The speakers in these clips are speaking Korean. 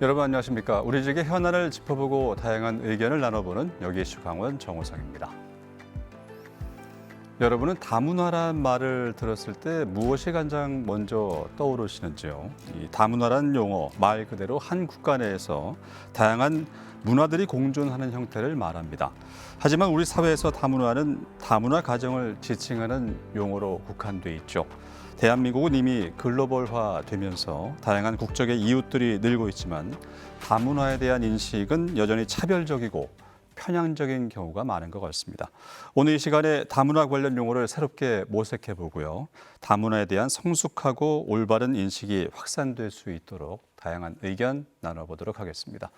여러분 안녕하십니까? 우리 지역의 현안을 짚어보고 다양한 의견을 나눠보는 여기 이슈 강원 정호성입니다. 여러분은 다문화란 말을 들었을 때 무엇이 가장 먼저 떠오르시는지요? 이 다문화란 용어 말 그대로 한 국가 내에서 다양한 문화들이 공존하는 형태를 말합니다. 하지만 우리 사회에서 다문화는 다문화 가정을 지칭하는 용어로 국한돼 있죠. 대한민국은 이미 글로벌화되면서 다양한 국적의 이웃들이 늘고 있지만 다문화에 대한 인식은 여전히 차별적이고 편향적인 경우가 많은 것 같습니다. 오늘 이 시간에 다문화 관련 용어를 새롭게 모색해 보고요. 다문화에 대한 성숙하고 올바른 인식이 확산될 수 있도록 다양한 의견 나눠보도록 하겠습니다.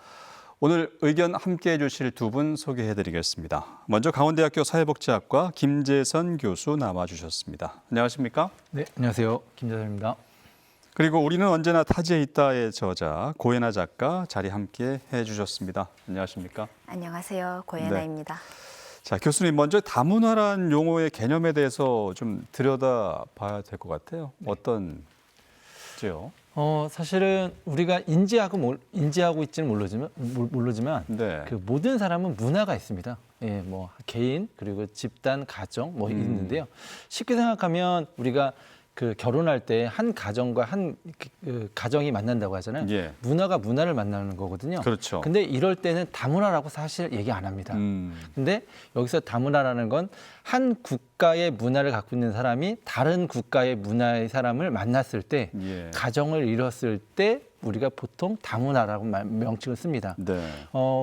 오늘 의견 함께해 주실 두 분 소개해 드리겠습니다. 먼저 강원대학교 사회복지학과 김재선 교수 나와 주셨습니다. 안녕하십니까? 네, 안녕하세요. 김재선입니다. 그리고 우리는 언제나 타지에 있다의 저자 고혜나 작가 자리 함께 해 주셨습니다. 안녕하십니까? 안녕하세요. 고혜나입니다. 자, 교수님 먼저 다문화란 용어의 개념에 대해서 좀 들여다봐야 될 것 같아요. 어떤지요? 사실은 우리가 인지하고 있지는 모르지만 네. 그 모든 사람은 문화가 있습니다. 예, 뭐 개인 그리고 집단, 가정 뭐 있는데요. 쉽게 생각하면 우리가 그 결혼할 때 한 가정과 한 가정이 만난다고 하잖아요. 예. 문화가 문화를 만나는 거거든요. 그렇죠. 근데 이럴 때는 다문화라고 사실 얘기 안 합니다. 근데 여기서 다문화라는 건 한 국가의 문화를 갖고 있는 사람이 다른 국가의 문화의 사람을 만났을 때 예. 가정을 이뤘을 때 우리가 보통 다문화라고 명칭을 씁니다. 네.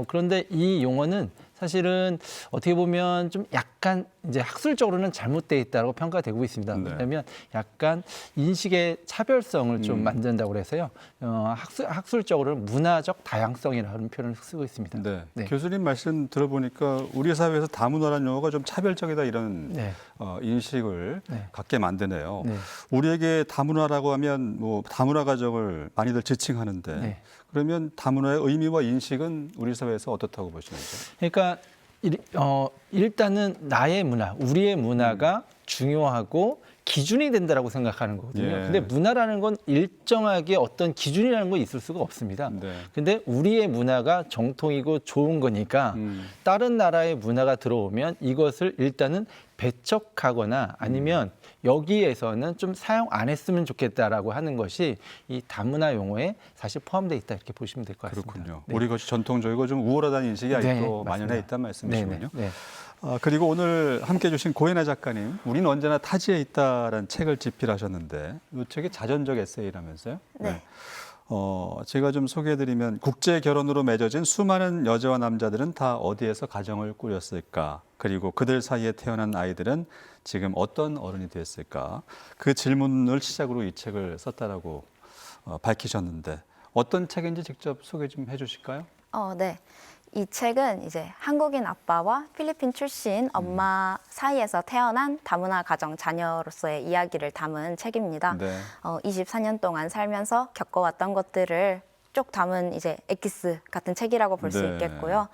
그런데 이 용어는 사실은 어떻게 보면 좀 약간 이제 학술적으로는 잘못되어 있다고 평가되고 있습니다. 네. 왜냐하면 약간 인식의 차별성을 좀 만든다고 그래서요. 학술적으로는 문화적 다양성이라는 표현을 쓰고 있습니다. 네. 네. 교수님 말씀 들어보니까 우리 사회에서 다문화라는 용어가 좀 차별적이다 이런 네. 인식을 네. 갖게 만드네요. 네. 우리에게 다문화라고 하면 뭐 다문화 가정을 많이들 지칭하는데 네. 그러면 다문화의 의미와 인식은 우리 사회에서 어떻다고 보시는지? 그러니까 일단은 나의 문화, 우리의 문화가 중요하고 기준이 된다라고 생각하는 거거든요. 예. 근데 문화라는 건 일정하게 어떤 기준이라는 건 있을 수가 없습니다. 네. 근데 우리의 문화가 정통이고 좋은 거니까 다른 나라의 문화가 들어오면 이것을 일단은 배척하거나 아니면 여기에서는 좀 사용 안 했으면 좋겠다라고 하는 것이 이 다문화 용어에 사실 포함되어 있다 이렇게 보시면 될 것 같습니다. 그렇군요. 네. 우리 것이 전통적이고 좀 우월하다는 인식이 네, 아직도 맞습니다. 만연해 있다는 말씀이시군요. 네, 네, 네. 그리고 오늘 함께해 주신 고혜나 작가님, 우리는 언제나 타지에 있다라는 책을 집필하셨는데 이 책이 자전적 에세이라면서요? 네. 제가 좀 소개해드리면 국제 결혼으로 맺어진 수많은 여자와 남자들은 다 어디에서 가정을 꾸렸을까? 그리고 그들 사이에 태어난 아이들은 지금 어떤 어른이 됐을까? 그 질문을 시작으로 이 책을 썼다라고 밝히셨는데 어떤 책인지 직접 소개 좀 해주실까요? 네. 이 책은 이제 한국인 아빠와 필리핀 출신 엄마 사이에서 태어난 다문화 가정 자녀로서의 이야기를 담은 책입니다. 네. 24년 동안 살면서 겪어왔던 것들을 쭉 담은 이제 엑기스 같은 책이라고 볼 수 네. 있겠고요.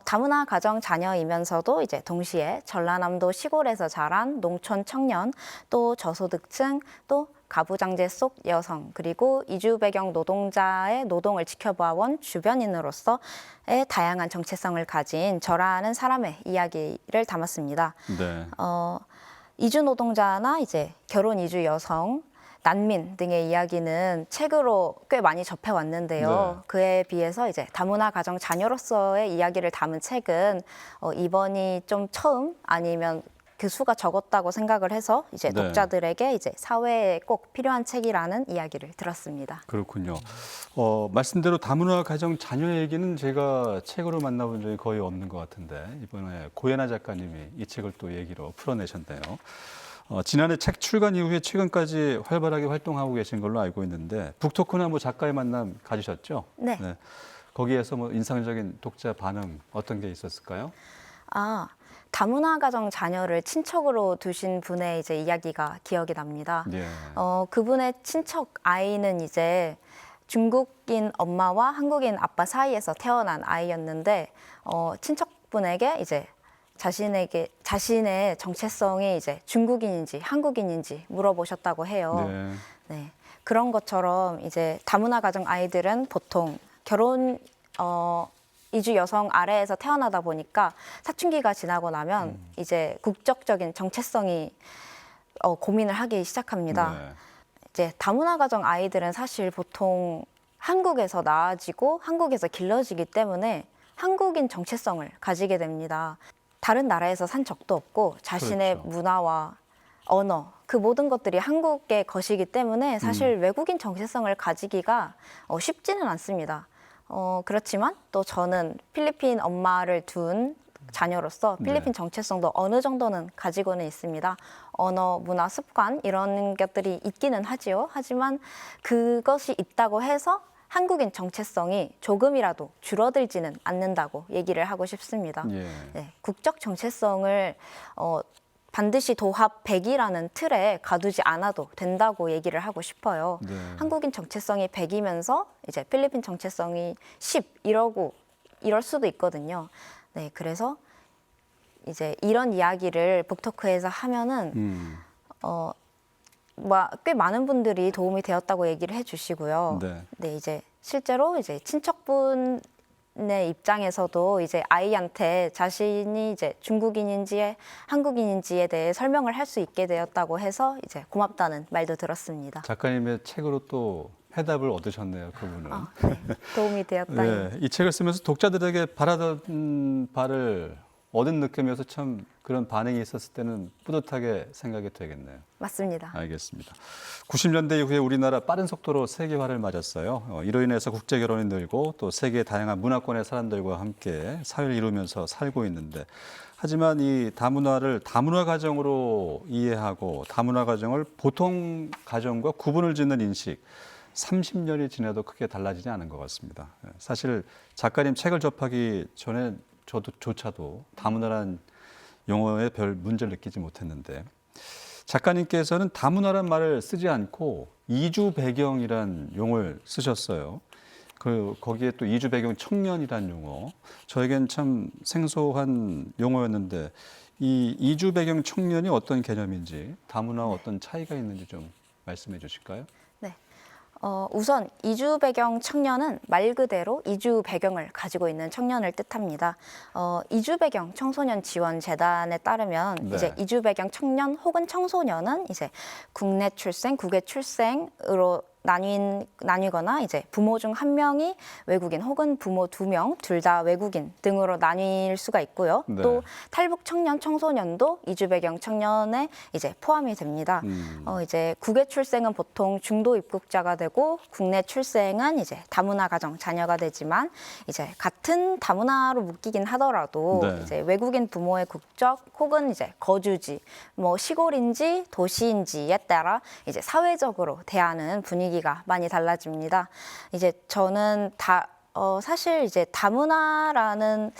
다문화 가정 자녀이면서도 이제 동시에 전라남도 시골에서 자란 농촌 청년, 또 저소득층, 또 가부장제 속 여성, 그리고 이주 배경 노동자의 노동을 지켜봐온 주변인으로서의 다양한 정체성을 가진 저라는 사람의 이야기를 담았습니다. 네. 이주 노동자나 이제 결혼 이주 여성, 난민 등의 이야기는 책으로 꽤 많이 접해왔는데요. 네. 그에 비해서 이제 다문화 가정 자녀로서의 이야기를 담은 책은 이번이 좀 처음 아니면 그 수가 적었다고 생각을 해서 이제 네. 독자들에게 이제 사회에 꼭 필요한 책이라는 이야기를 들었습니다. 그렇군요. 말씀대로 다문화 가정 자녀 얘기는 제가 책으로 만나본 적이 거의 없는 것 같은데 이번에 고혜나 작가님이 이 책을 또 얘기로 풀어내셨네요. 지난해 책 출간 이후에 최근까지 활발하게 활동하고 계신 걸로 알고 있는데 북토크나 뭐 작가의 만남 가지셨죠? 네. 거기에서 뭐 인상적인 독자 반응 어떤 게 있었을까요? 다문화 가정 자녀를 친척으로 두신 분의 이제 이야기가 기억이 납니다. 예. 그분의 친척 아이는 이제 중국인 엄마와 한국인 아빠 사이에서 태어난 아이였는데 친척분에게 이제 자신의 정체성이 이제 중국인인지 한국인인지 물어보셨다고 해요. 네. 네. 그런 것처럼 이제 다문화 가정 아이들은 보통 결혼 이주 여성 아래에서 태어나다 보니까 사춘기가 지나고 나면 이제 국적적인 정체성이 고민을 하기 시작합니다. 네. 이제 다문화 가정 아이들은 사실 보통 한국에서 낳아지고 한국에서 길러지기 때문에 한국인 정체성을 가지게 됩니다. 다른 나라에서 산 적도 없고 자신의 그렇죠. 문화와 언어 그 모든 것들이 한국의 것이기 때문에 사실 외국인 정체성을 가지기가 쉽지는 않습니다. 그렇지만 또 저는 필리핀 엄마를 둔 자녀로서 필리핀 정체성도 어느 정도는 가지고는 있습니다. 언어, 문화, 습관 이런 것들이 있기는 하지요. 하지만 그것이 있다고 해서 한국인 정체성이 조금이라도 줄어들지는 않는다고 얘기를 하고 싶습니다. 예. 네, 국적 정체성을 반드시 도합 100이라는 틀에 가두지 않아도 된다고 얘기를 하고 싶어요. 네. 한국인 정체성이 100이면서 이제 필리핀 정체성이 10 이럴 수도 있거든요. 네, 그래서 이제 이런 이야기를 북토크에서 하면은 꽤 많은 분들이 도움이 되었다고 얘기를 해주시고요. 네. 네, 이제 실제로 이제 친척분의 입장에서도 이제 아이한테 자신이 이제 중국인인지 한국인인지에 대해 설명을 할 수 있게 되었다고 해서 이제 고맙다는 말도 들었습니다. 작가님의 책으로 또 해답을 얻으셨네요, 그분은. 네, 도움이 되었다니. 네, 이 책을 쓰면서 독자들에게 바라던 바를 얻은 느낌이어서 참 그런 반응이 있었을 때는 뿌듯하게 생각이 되겠네요. 맞습니다. 알겠습니다. 90년대 이후에 우리나라 빠른 속도로 세계화를 맞았어요. 이로 인해서 국제 결혼이 늘고 또 세계의 다양한 문화권의 사람들과 함께 사회를 이루면서 살고 있는데, 하지만 이 다문화를 다문화 가정으로 이해하고 다문화 가정을 보통 가정과 구분을 짓는 인식 30년이 지나도 크게 달라지지 않은 것 같습니다. 사실 작가님 책을 접하기 전에 저조차도 다문화란 용어에 별 문제를 느끼지 못했는데, 작가님께서는 다문화란 말을 쓰지 않고 이주 배경이란 용어를 쓰셨어요. 거기에 또 이주 배경 청년이란 용어, 저에겐 참 생소한 용어였는데 이 이주 배경 청년이 어떤 개념인지, 다문화와 어떤 차이가 있는지 좀 말씀해 주실까요? 네. 우선 이주 배경 청년은 말 그대로 이주 배경을 가지고 있는 청년을 뜻합니다. 이주 배경 청소년 지원 재단에 따르면 네. 이제 이주 배경 청년 혹은 청소년은 이제 국내 출생, 국외 출생으로 나뉘거나 이제 부모 중 한 명이 외국인 혹은 부모 2명 둘 다 외국인 등으로 나뉠 수가 있고요. 네. 또 탈북 청년, 청소년도 이주 배경 청년에 이제 포함이 됩니다. 이제 국외 출생은 보통 중도 입국자가 되고 국내 출생은 이제 다문화 가정 자녀가 되지만 이제 같은 다문화로 묶이긴 하더라도 네. 이제 외국인 부모의 국적 혹은 이제 거주지, 뭐 시골인지 도시인지에 따라 이제 사회적으로 대하는 분위기가 많이 달라집니다. 이제 저는 사실 이제 다문화라는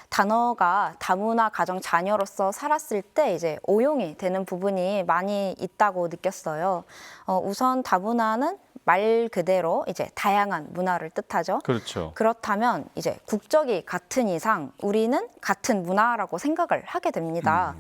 단어가 다문화 가정 자녀로서 살았을 때 이제 오용이 되는 부분이 많이 있다고 느꼈어요. 우선 다문화는 말 그대로 이제 다양한 문화를 뜻하죠. 그렇죠. 그렇다면 이제 국적이 같은 이상 우리는 같은 문화라고 생각을 하게 됩니다.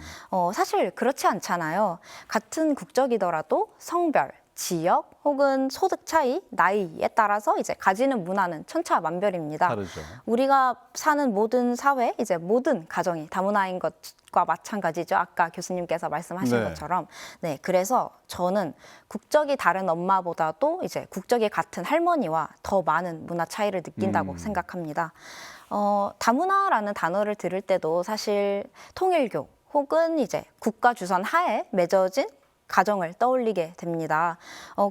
사실 그렇지 않잖아요. 같은 국적이더라도 성별, 지역 혹은 소득 차이, 나이에 따라서 이제 가지는 문화는 천차만별입니다. 다르죠. 우리가 사는 모든 사회, 이제 모든 가정이 다문화인 것과 마찬가지죠. 아까 교수님께서 말씀하신 네. 것처럼. 네, 그래서 저는 국적이 다른 엄마보다도 이제 국적이 같은 할머니와 더 많은 문화 차이를 느낀다고 생각합니다. 다문화라는 단어를 들을 때도 사실 통일교 혹은 이제 국가 주선 하에 맺어진 가정을 떠올리게 됩니다.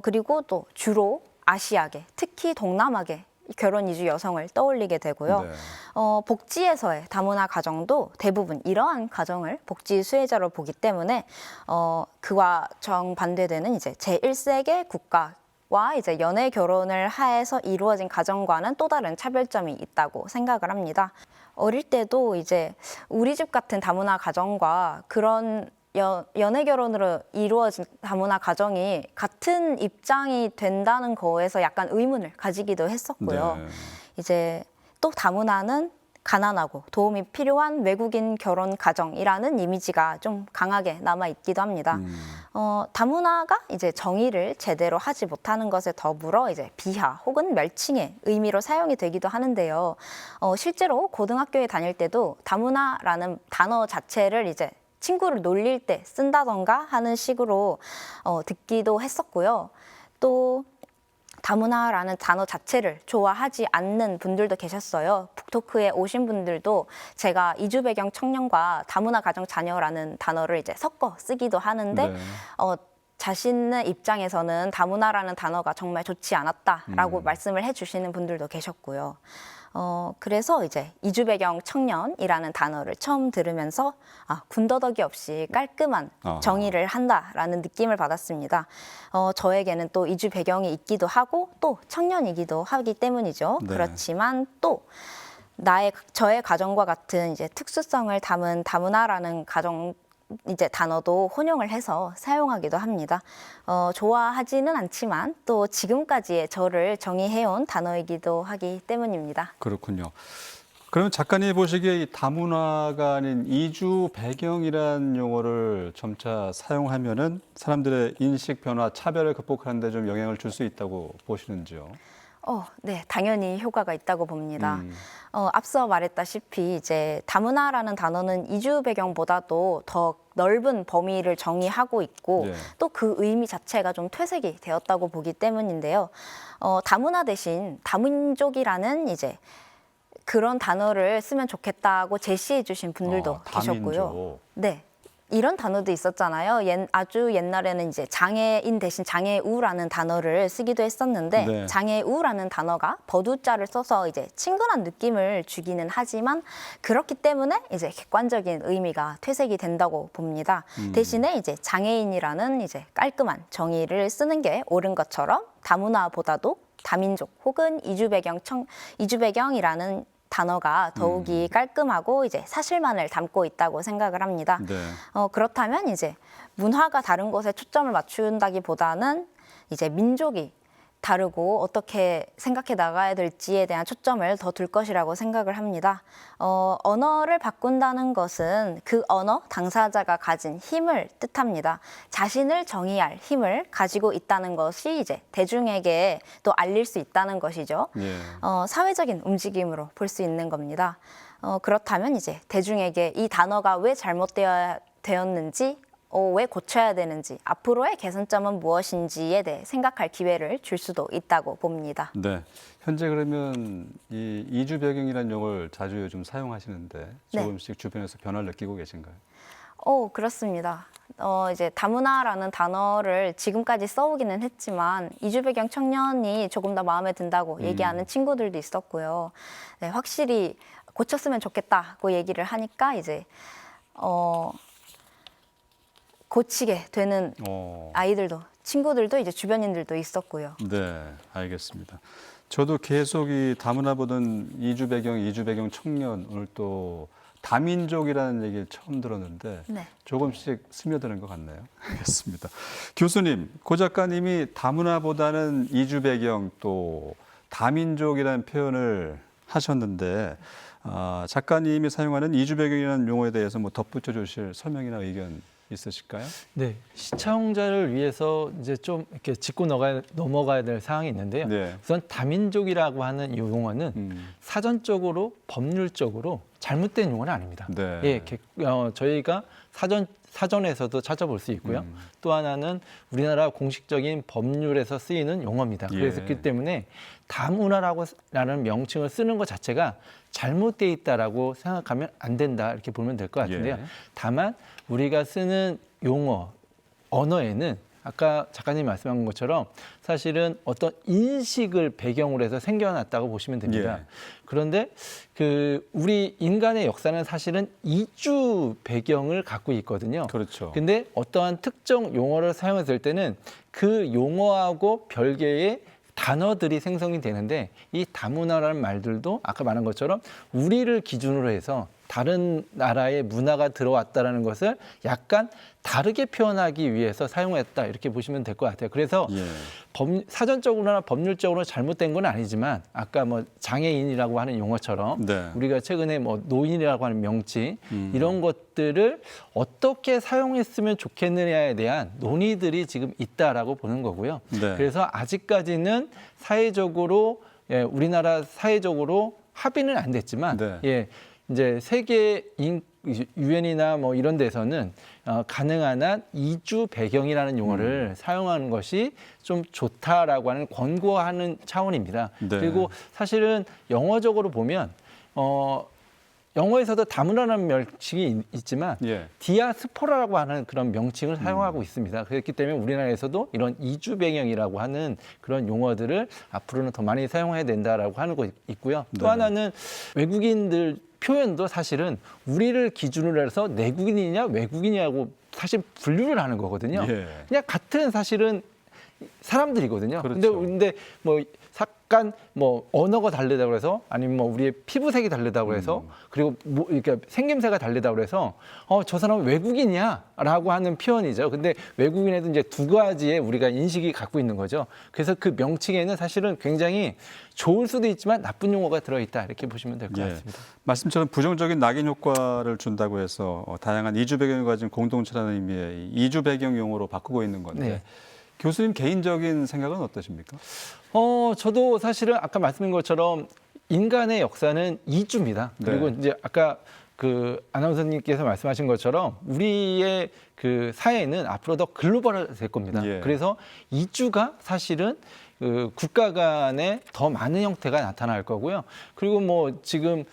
그리고 또 주로 아시아계, 특히 동남아계 결혼 이주 여성을 떠올리게 되고요. 네. 복지에서의 다문화 가정도 대부분 이러한 가정을 복지 수혜자로 보기 때문에 그와 정반대되는 이제 제1세계 국가와 이제 연애 결혼을 하에서 이루어진 가정과는 또 다른 차별점이 있다고 생각을 합니다. 어릴 때도 이제 우리 집 같은 다문화 가정과 그런 연애 결혼으로 이루어진 다문화 가정이 같은 입장이 된다는 거에서 약간 의문을 가지기도 했었고요. 네. 이제 또 다문화는 가난하고 도움이 필요한 외국인 결혼 가정이라는 이미지가 좀 강하게 남아 있기도 합니다. 다문화가 이제 정의를 제대로 하지 못하는 것에 더불어 이제 비하 혹은 멸칭의 의미로 사용이 되기도 하는데요. 실제로 고등학교에 다닐 때도 다문화라는 단어 자체를 이제 친구를 놀릴 때 쓴다던가 하는 식으로 듣기도 했었고요. 또 다문화라는 단어 자체를 좋아하지 않는 분들도 계셨어요. 북토크에 오신 분들도 제가 이주 배경 청년과 다문화 가정 자녀라는 단어를 이제 섞어 쓰기도 하는데 네. 자신의 입장에서는 다문화라는 단어가 정말 좋지 않았다라고 말씀을 해주시는 분들도 계셨고요. 그래서 이제 이주 배경 청년이라는 단어를 처음 들으면서 군더더기 없이 깔끔한 정의를 한다라는 느낌을 받았습니다. 저에게는 또 이주 배경이 있기도 하고 또 청년이기도 하기 때문이죠. 네. 그렇지만 또 저의 가정과 같은 이제 특수성을 담은 다문화라는 가정 이제 단어도 혼용을 해서 사용하기도 합니다. 좋아하지는 않지만 또 지금까지의 저를 정의해온 단어이기도 하기 때문입니다. 그렇군요. 그러면 작가님 보시기에 이 다문화가 아닌 이주 배경이란 용어를 점차 사용하면은 사람들의 인식 변화, 차별을 극복하는 데 좀 영향을 줄 수 있다고 보시는지요? 네, 당연히 효과가 있다고 봅니다. 앞서 말했다시피 이제 다문화라는 단어는 이주 배경보다도 더 넓은 범위를 정의하고 있고 네. 또 그 의미 자체가 좀 퇴색이 되었다고 보기 때문인데요. 다문화 대신 다민족이라는 이제 그런 단어를 쓰면 좋겠다고 제시해 주신 분들도 계셨고요. 다민족. 네. 이런 단어도 있었잖아요. 아주 옛날에는 이제 장애인 대신 장애우라는 단어를 쓰기도 했었는데 네. 장애우라는 단어가 버두자를 써서 이제 친근한 느낌을 주기는 하지만 그렇기 때문에 이제 객관적인 의미가 퇴색이 된다고 봅니다. 대신에 이제 장애인이라는 이제 깔끔한 정의를 쓰는 게 옳은 것처럼 다문화보다도 다민족 혹은 이주배경이라는 단어가 더욱이 깔끔하고 이제 사실만을 담고 있다고 생각을 합니다. 네. 그렇다면 이제 문화가 다른 것에 초점을 맞춘다기보다는 이제 민족이 다르고 어떻게 생각해 나가야 될지에 대한 초점을 더 둘 것이라고 생각을 합니다. 언어를 바꾼다는 것은 그 언어 당사자가 가진 힘을 뜻합니다. 자신을 정의할 힘을 가지고 있다는 것이 이제 대중에게 또 알릴 수 있다는 것이죠. 예. 사회적인 움직임으로 볼 수 있는 겁니다. 그렇다면 이제 대중에게 이 단어가 왜 잘못되었는지 왜 고쳐야 되는지, 앞으로의 개선점은 무엇인지에 대해 생각할 기회를 줄 수도 있다고 봅니다. 네. 현재 그러면 이 이주 배경이라는 용어를 자주 요즘 사용하시는데 조금씩 주변에서 변화를 느끼고 계신가요? 그렇습니다. 이제 다문화라는 단어를 지금까지 써오기는 했지만 이주 배경 청년이 조금 더 마음에 든다고 얘기하는 친구들도 있었고요. 네, 확실히 고쳤으면 좋겠다고 얘기를 하니까 이제 고치게 되는 아이들도 친구들도 이제 주변인들도 있었고요. 네, 알겠습니다. 저도 계속 이 다문화 보던 이주 배경 청년 오늘 또 다민족이라는 얘기를 처음 들었는데 네. 조금씩 스며드는 것 같네요. 알겠습니다. 교수님, 고 작가님이 다문화보다는 이주 배경 또 다민족이라는 표현을 하셨는데 작가님이 사용하는 이주 배경이라는 용어에 대해서 뭐 덧붙여 주실 설명이나 의견 있으실까요? 네, 시청자를 위해서 이제 좀 이렇게 짚고 넘어가야 될 사항이 있는데요. 네. 우선 다민족이라고 하는 이 용어는 사전적으로 법률적으로 잘못된 용어는 아닙니다. 네. 예, 저희가 사전에서도 찾아볼 수 있고요. 또 하나는 우리나라 공식적인 법률에서 쓰이는 용어입니다. 그래서 예. 그렇기 때문에 다문화라는 명칭을 쓰는 것 자체가 잘못되어 있다라고 생각하면 안 된다 이렇게 보면 될 것 같은데요. 예. 다만 우리가 쓰는 용어, 언어에는 아까 작가님이 말씀한 것처럼 사실은 어떤 인식을 배경으로 해서 생겨났다고 보시면 됩니다. 예. 그런데 우리 인간의 역사는 사실은 이주 배경을 갖고 있거든요. 그렇죠. 근데 어떠한 특정 용어를 사용했을 때는 그 용어하고 별개의 단어들이 생성이 되는데 이 다문화라는 말들도 아까 말한 것처럼 우리를 기준으로 해서 다른 나라의 문화가 들어왔다라는 것을 약간 다르게 표현하기 위해서 사용했다 이렇게 보시면 될 것 같아요. 그래서 예. 사전적으로나 법률적으로 잘못된 건 아니지만 아까 뭐 장애인이라고 하는 용어처럼 네. 우리가 최근에 뭐 노인이라고 하는 명칭 이런 것들을 어떻게 사용했으면 좋겠느냐에 대한 논의들이 지금 있다라고 보는 거고요. 네. 그래서 아직까지는 사회적으로 우리나라 사회적으로 합의는 안 됐지만 네. 이제 세계 유엔이나 뭐 이런 데서는 가능한 한 이주 배경이라는 용어를 사용하는 것이 좀 좋다라고 하는 권고하는 차원입니다. 네. 그리고 사실은 영어적으로 보면 영어에서도 다문화라는 명칭이 있지만 예. 디아스포라라고 하는 그런 명칭을 사용하고 있습니다. 그렇기 때문에 우리나라에서도 이런 이주 배경이라고 하는 그런 용어들을 앞으로는 더 많이 사용해야 된다라고 하는 거 있고요. 또 네. 하나는 외국인들 표현도 사실은 우리를 기준으로 해서 내국인이냐 외국인이냐고 사실 분류를 하는 거거든요. 예. 그냥 같은 사실은 사람들이거든요. 그렇죠. 근데 뭐 약간 뭐 언어가 다르다고 해서 아니면 뭐 우리의 피부색이 다르다고 해서 그리고 뭐 이렇게 생김새가 다르다고 해서 저 사람은 외국인이야라고 하는 표현이죠. 근데 외국인에도 이제 두 가지의 우리가 인식이 갖고 있는 거죠. 그래서 그 명칭에는 사실은 굉장히 좋을 수도 있지만 나쁜 용어가 들어있다 이렇게 보시면 될 것 예. 같습니다. 말씀처럼 부정적인 낙인 효과를 준다고 해서 다양한 이주 배경을 가진 공동체라는 의미의 이주 배경 용어로 바꾸고 있는 건데 네. 교수님 개인적인 생각은 어떠십니까? 저도 사실은 아까 말씀드린 것처럼 인간의 역사는 이주입니다. 네. 그리고 이제 아까 그 아나운서님께서 말씀하신 것처럼 우리의 그 사회는 앞으로 더 글로벌화될 겁니다. 예. 그래서 이주가 사실은 그 국가 간에 더 많은 형태가 나타날 거고요. 그리고 뭐 지금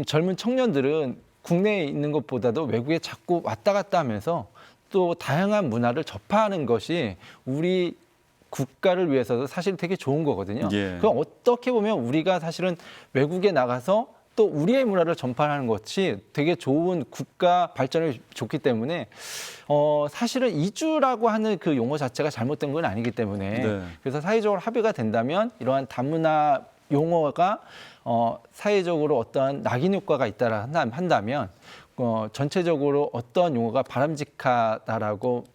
젊은 청년들은 국내에 있는 것보다도 외국에 자꾸 왔다 갔다 하면서 또 다양한 문화를 접하는 것이 우리 국가를 위해서도 사실 되게 좋은 거거든요. 예. 그럼 어떻게 보면 우리가 사실은 외국에 나가서 또 우리의 문화를 전파하는 것이 되게 좋은 국가 발전에 좋기 때문에 사실은 이주라고 하는 그 용어 자체가 잘못된 건 아니기 때문에 네. 그래서 사회적으로 합의가 된다면 이러한 다문화 용어가 사회적으로 어떠한 낙인 효과가 있다라 한다면 전체적으로 어떤 용어가 바람직하다라고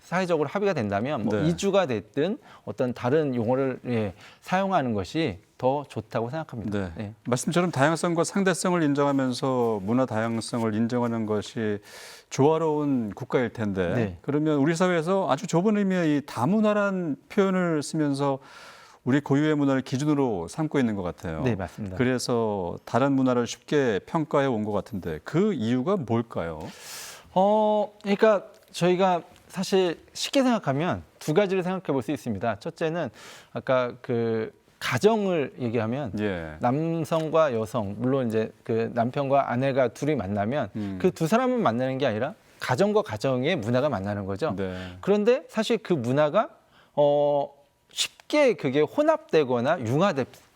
사회적으로 합의가 된다면 뭐 네. 이주가 됐든 어떤 다른 용어를 사용하는 것이 더 좋다고 생각합니다. 네. 네. 말씀처럼 다양성과 상대성을 인정하면서 문화 다양성을 인정하는 것이 조화로운 국가일 텐데 네. 그러면 우리 사회에서 아주 좁은 의미의 이 다문화란 표현을 쓰면서 우리 고유의 문화를 기준으로 삼고 있는 것 같아요. 네, 맞습니다. 그래서 다른 문화를 쉽게 평가해 온 것 같은데 그 이유가 뭘까요? 그러니까 저희가 사실 쉽게 생각하면 두 가지를 생각해 볼 수 있습니다. 첫째는 아까 그 가정을 얘기하면 예. 남성과 여성, 물론 이제 그 남편과 아내가 둘이 만나면 그 두 사람은 만나는 게 아니라 가정과 가정의 문화가 만나는 거죠. 네. 그런데 사실 그 문화가 쉽게 그게 혼합되거나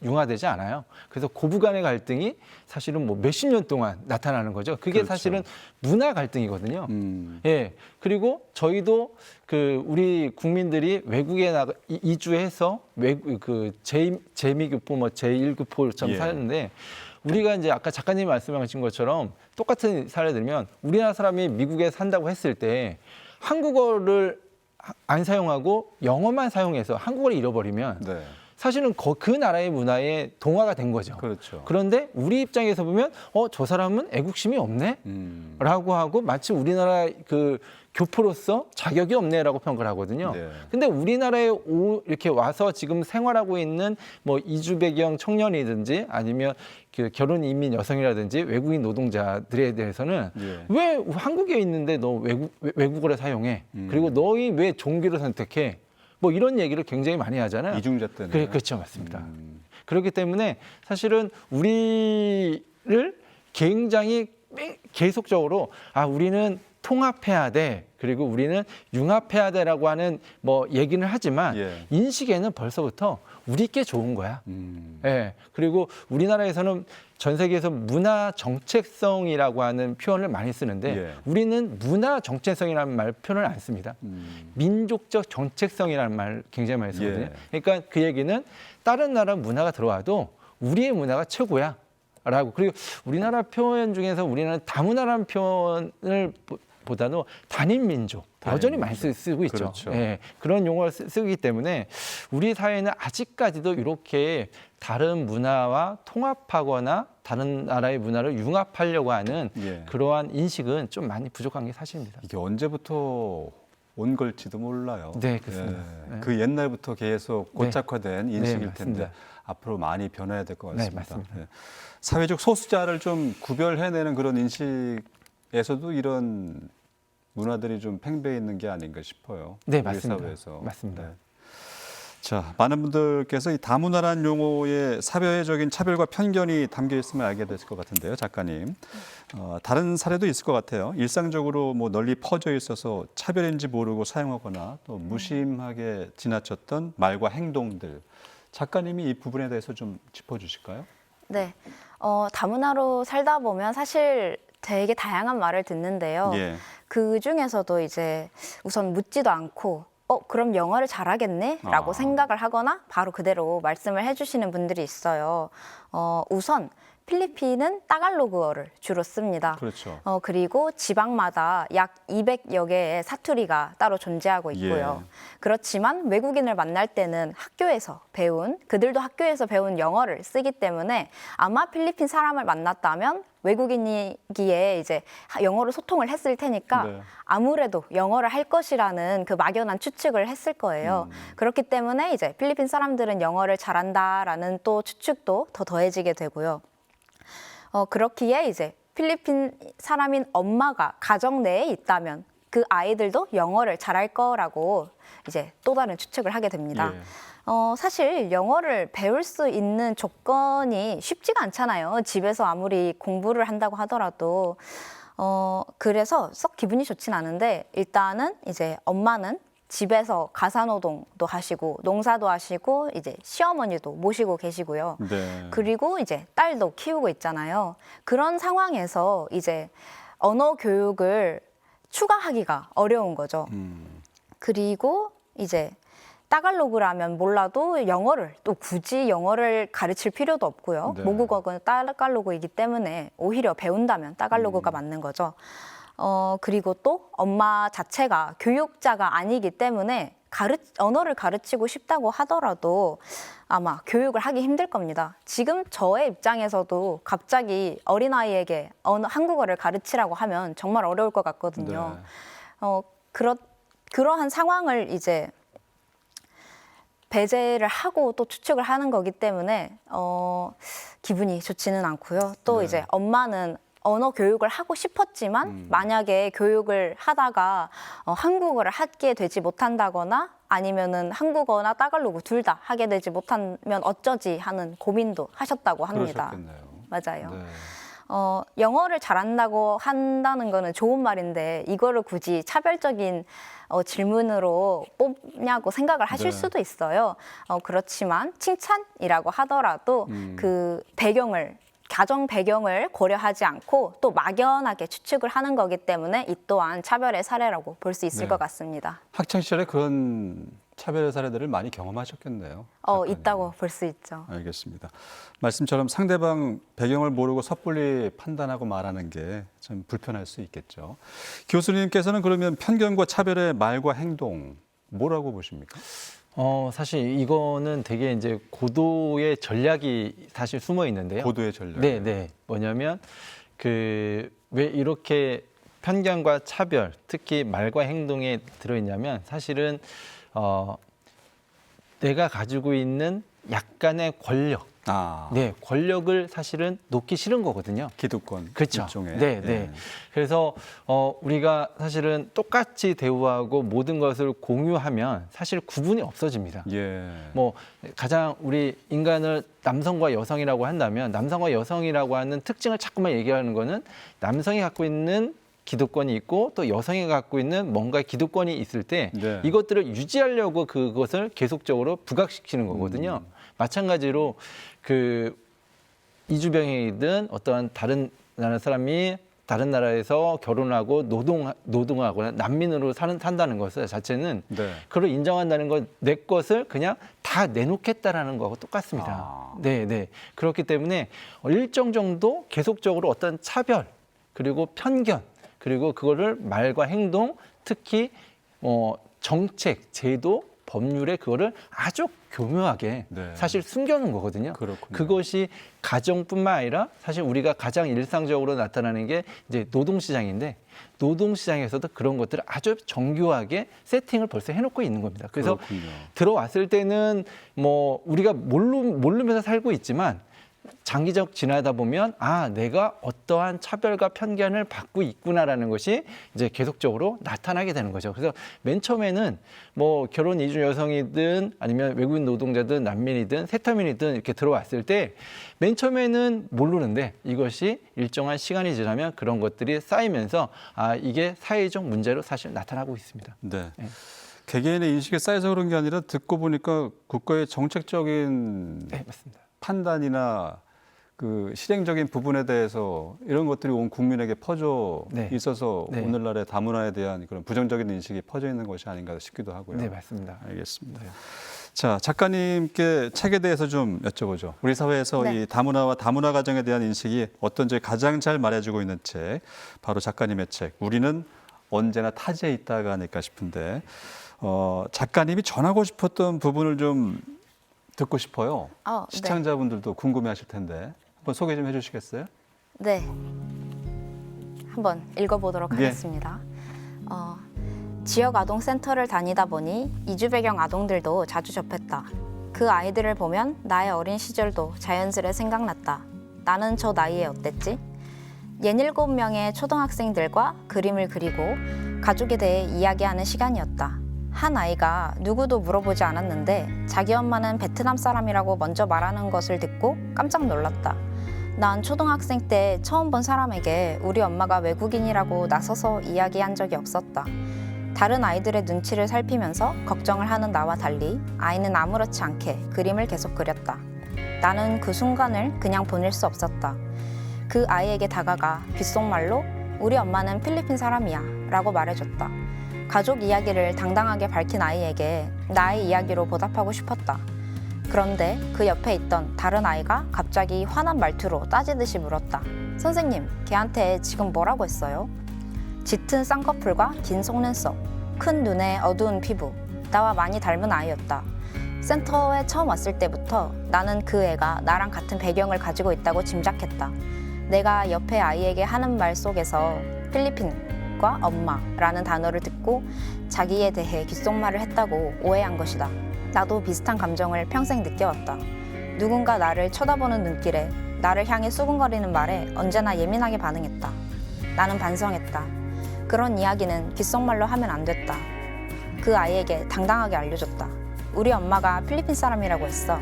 융화되지 않아요. 그래서 고부간의 갈등이 사실은 뭐 몇십 년 동안 나타나는 거죠. 그게 그렇죠. 사실은 문화 갈등이거든요. 음. 예. 그리고 저희도 그 우리 국민들이 외국에 이주해서 그 제2교포 뭐 제1교포처럼 예. 사는데 우리가 이제 아까 작가님이 말씀하신 것처럼 똑같은 사례를 들면 우리나라 사람이 미국에 산다고 했을 때 한국어를 안 사용하고 영어만 사용해서 한국어를 잃어버리면 네. 사실은 그 나라의 문화에 동화가 된 거죠. 그렇죠. 그런데 우리 입장에서 보면 저 사람은 애국심이 없네? 라고 하고 마치 우리나라 그 교포로서 자격이 없네라고 평가를 하거든요. 네. 근데 우리나라에 이렇게 와서 지금 생활하고 있는 뭐 이주 배경 청년이든지 아니면 그 결혼 이민 여성이라든지 외국인 노동자들에 대해서는 예. 왜 한국에 있는데 너 외국어를 사용해? 그리고 너희 왜 종교를 선택해? 뭐 이런 얘기를 굉장히 많이 하잖아요. 이중자 때문에. 그렇죠, 맞습니다. 그렇기 때문에 사실은 우리를 굉장히 계속적으로 우리는 통합해야 돼. 그리고 우리는 융합해야 돼라고 하는 뭐 얘기는 하지만 예. 인식에는 벌써부터 우리께 좋은 거야. 예. 그리고 우리나라에서는 전 세계에서 문화 정체성이라고 하는 표현을 많이 쓰는데 예. 우리는 문화 정체성이라는 말 표현을 안 씁니다. 민족적 정체성이라는 말 굉장히 많이 쓰거든요. 예. 그러니까 그 얘기는 다른 나라 문화가 들어와도 우리의 문화가 최고야. 라고. 그리고 우리나라 표현 중에서 우리나라는 다문화라는 표현을 보다도 단일민족 여전히 많이 쓰고 있죠. 그렇죠. 예, 그런 용어를 쓰기 때문에 우리 사회는 아직까지도 이렇게 다른 문화와 통합하거나 다른 나라의 문화를 융합하려고 하는 예. 그러한 인식은 좀 많이 부족한 게 사실입니다. 이게 언제부터 온 걸지도 몰라요. 네, 그렇습니다. 예. 네. 그 옛날부터 계속 고착화된 인식일 맞습니다. 텐데 앞으로 많이 변해야 될 것 같습니다. 네, 맞습니다. 예. 사회적 소수자를 좀 구별해내는 그런 인식에서도 이런 문화들이 좀 팽배해 있는 게 아닌가 싶어요. 네, 우리 맞습니다. 사회에서. 맞습니다. 네. 자, 많은 분들께서 이 다문화라는 용어에 사회적인 차별과 편견이 담겨 있음을 알게 됐을 것 같은데요, 작가님. 다른 사례도 있을 것 같아요. 일상적으로 뭐 널리 퍼져 있어서 차별인지 모르고 사용하거나 또 무심하게 지나쳤던 말과 행동들. 작가님이 이 부분에 대해서 좀 짚어주실까요? 네. 다문화로 살다 보면 사실 되게 다양한 말을 듣는데요. 예. 그 중에서도 이제 우선 묻지도 않고 그럼 영어를 잘하겠네? 라고 아. 생각을 하거나 바로 그대로 말씀을 해주시는 분들이 있어요. 우선 필리핀은 따갈로그어를 주로 씁니다. 그렇죠. 그리고 지방마다 약 200여 개의 사투리가 따로 존재하고 있고요. 예. 그렇지만 외국인을 만날 때는 그들도 학교에서 배운 영어를 쓰기 때문에 아마 필리핀 사람을 만났다면 외국인이기에 이제 영어로 소통을 했을 테니까 네. 아무래도 영어를 할 것이라는 그 막연한 추측을 했을 거예요. 그렇기 때문에 이제 필리핀 사람들은 영어를 잘한다라는 또 추측도 더 더해지게 되고요. 그렇기에 이제 필리핀 사람인 엄마가 가정 내에 있다면 그 아이들도 영어를 잘할 거라고 이제 또 다른 추측을 하게 됩니다. 예. 사실 영어를 배울 수 있는 조건이 쉽지가 않잖아요. 집에서 아무리 공부를 한다고 하더라도. 그래서 썩 기분이 좋진 않은데 일단은 이제 엄마는 집에서 가사노동도 하시고 농사도 하시고 이제 시어머니도 모시고 계시고요. 네. 그리고 이제 딸도 키우고 있잖아요. 그런 상황에서 이제 언어 교육을 추가하기가 어려운 거죠. 그리고 이제 따갈로그라면 몰라도 영어를 또 굳이 영어를 가르칠 필요도 없고요. 네. 모국어는 따갈로그이기 때문에 오히려 배운다면 따갈로그가 맞는 거죠. 그리고 또 엄마 자체가 교육자가 아니기 때문에 언어를 가르치고 싶다고 하더라도 아마 교육을 하기 힘들 겁니다. 지금 저의 입장에서도 갑자기 어린아이에게 한국어를 가르치라고 하면 정말 어려울 것 같거든요. 그러한 상황을 이제 배제를 하고 또 추측을 하는 거기 때문에 기분이 좋지는 않고요. 또 네. 이제 엄마는 언어 교육을 하고 싶었지만 만약에 교육을 하다가 한국어를 하게 되지 못한다거나 아니면은 한국어나 따갈로그 둘 다 하게 되지 못하면 어쩌지 하는 고민도 하셨다고 합니다. 그러셨겠네요. 맞아요. 네. 영어를 잘한다고 한다는 거는 좋은 말인데 이거를 굳이 차별적인 질문으로 뽑냐고 생각을 하실 네. 수도 있어요. 그렇지만 칭찬이라고 하더라도 그 가정 배경을 고려하지 않고 또 막연하게 추측을 하는 거기 때문에 이 또한 차별의 사례라고 볼 수 있을 네. 것 같습니다. 학창 시절에 그런 차별의 사례들을 많이 경험하셨겠네요. 작가님. 있다고 볼 수 있죠. 알겠습니다. 말씀처럼 상대방 배경을 모르고 섣불리 판단하고 말하는 게 좀 불편할 수 있겠죠. 교수님께서는 그러면 편견과 차별의 말과 행동 뭐라고 보십니까? 사실 이거는 되게 이제 고도의 전략이 사실 숨어 있는데요. 고도의 전략. 네. 뭐냐면 왜 이렇게 편견과 차별, 특히 말과 행동에 들어있냐면 사실은 내가 가지고 있는 약간의 권력, 권력을 사실은 놓기 싫은 거거든요. 기득권. 그렇죠. 일종의. 네. 예. 그래서 우리가 사실은 똑같이 대우하고 모든 것을 공유하면 사실 구분이 없어집니다. 예. 뭐 가장 우리 인간을 남성과 여성이라고 한다면 남성과 여성이라고 하는 특징을 자꾸만 얘기하는 거는 남성이 갖고 있는 기득권이 있고 또 여성이 갖고 있는 뭔가 기득권이 있을 때 네. 이것들을 유지하려고 그것을 계속적으로 부각시키는 거거든요. 마찬가지로 이주병이든 어떠한 다른 나라 사람이 다른 나라에서 결혼하고 노동하거나 난민으로 산다는 것을 자체는 네. 그걸 인정한다는 건 내 것을 그냥 다 내놓겠다라는 거하고 똑같습니다. 아. 네, 네. 그렇기 때문에 일정 정도 계속적으로 어떤 차별 그리고 편견 그리고 그거를 말과 행동 특히 정책, 제도, 법률에 그거를 아주 교묘하게 네. 사실 숨겨놓은 거거든요. 그렇군요. 그것이 가정뿐만 아니라 사실 우리가 가장 일상적으로 나타나는 게 이제 노동시장인데 노동시장에서도 그런 것들을 아주 정교하게 세팅을 벌써 해놓고 있는 겁니다. 그래서 그렇군요. 들어왔을 때는 뭐 우리가 모르면서 살고 있지만 장기적 지나다 보면 내가 어떠한 차별과 편견을 받고 있구나라는 것이 이제 계속적으로 나타나게 되는 거죠. 그래서 맨 처음에는 뭐 결혼 이주 여성이든 아니면 외국인 노동자든 난민이든 세터민이든 이렇게 들어왔을 때 맨 처음에는 모르는데 이것이 일정한 시간이 지나면 그런 것들이 쌓이면서 이게 사회적 문제로 사실 나타나고 있습니다. 네. 네. 개개인의 인식에 쌓여서 그런 게 아니라 듣고 보니까 국가의 정책적인 네, 맞습니다. 판단이나 그 실행적인 부분에 대해서 이런 것들이 온 국민에게 퍼져 네. 있어서 네. 오늘날의 다문화에 대한 그런 부정적인 인식이 퍼져 있는 것이 아닌가 싶기도 하고요. 네, 맞습니다. 알겠습니다. 네. 자, 작가님께 책에 대해서 좀 여쭤보죠. 우리 사회에서 네. 이 다문화와 다문화 가정에 대한 인식이 어떤지 가장 잘 말해주고 있는 책, 바로 작가님의 책, 우리는 언제나 타지에 있다가 아닐까 싶은데, 작가님이 전하고 싶었던 부분을 좀 듣고 싶어요. 네. 시청자분들도 궁금해하실 텐데 한번 소개 좀 해주시겠어요? 네. 한번 읽어보도록 예. 하겠습니다. 지역 아동센터를 다니다 보니 이주 배경 아동들도 자주 접했다. 그 아이들을 보면 나의 어린 시절도 자연스레 생각났다. 나는 저 나이에 어땠지? 67명의 초등학생들과 그림을 그리고 가족에 대해 이야기하는 시간이었다. 한 아이가 누구도 물어보지 않았는데 자기 엄마는 베트남 사람이라고 먼저 말하는 것을 듣고 깜짝 놀랐다. 난 초등학생 때 처음 본 사람에게 우리 엄마가 외국인이라고 나서서 이야기한 적이 없었다. 다른 아이들의 눈치를 살피면서 걱정을 하는 나와 달리 아이는 아무렇지 않게 그림을 계속 그렸다. 나는 그 순간을 그냥 보낼 수 없었다. 그 아이에게 다가가 귓속말로 우리 엄마는 필리핀 사람이야 라고 말해줬다. 가족 이야기를 당당하게 밝힌 아이에게 나의 이야기로 보답하고 싶었다. 그런데 그 옆에 있던 다른 아이가 갑자기 화난 말투로 따지듯이 물었다. 선생님, 걔한테 지금 뭐라고 했어요? 짙은 쌍꺼풀과 긴 속눈썹, 큰 눈에 어두운 피부, 나와 많이 닮은 아이였다. 센터에 처음 왔을 때부터 나는 그 애가 나랑 같은 배경을 가지고 있다고 짐작했다. 내가 옆에 아이에게 하는 말 속에서 필리핀과 엄마라는 단어를 듣고 자기에 대해 귓속말을 했다고 오해한 것이다. 나도 비슷한 감정을 평생 느껴왔다. 누군가 나를 쳐다보는 눈길에 나를 향해 수근거리는 말에 언제나 예민하게 반응했다. 나는 반성했다. 그런 이야기는 귓속말로 하면 안 됐다. 그 아이에게 당당하게 알려줬다. 우리 엄마가 필리핀 사람이라고 했어.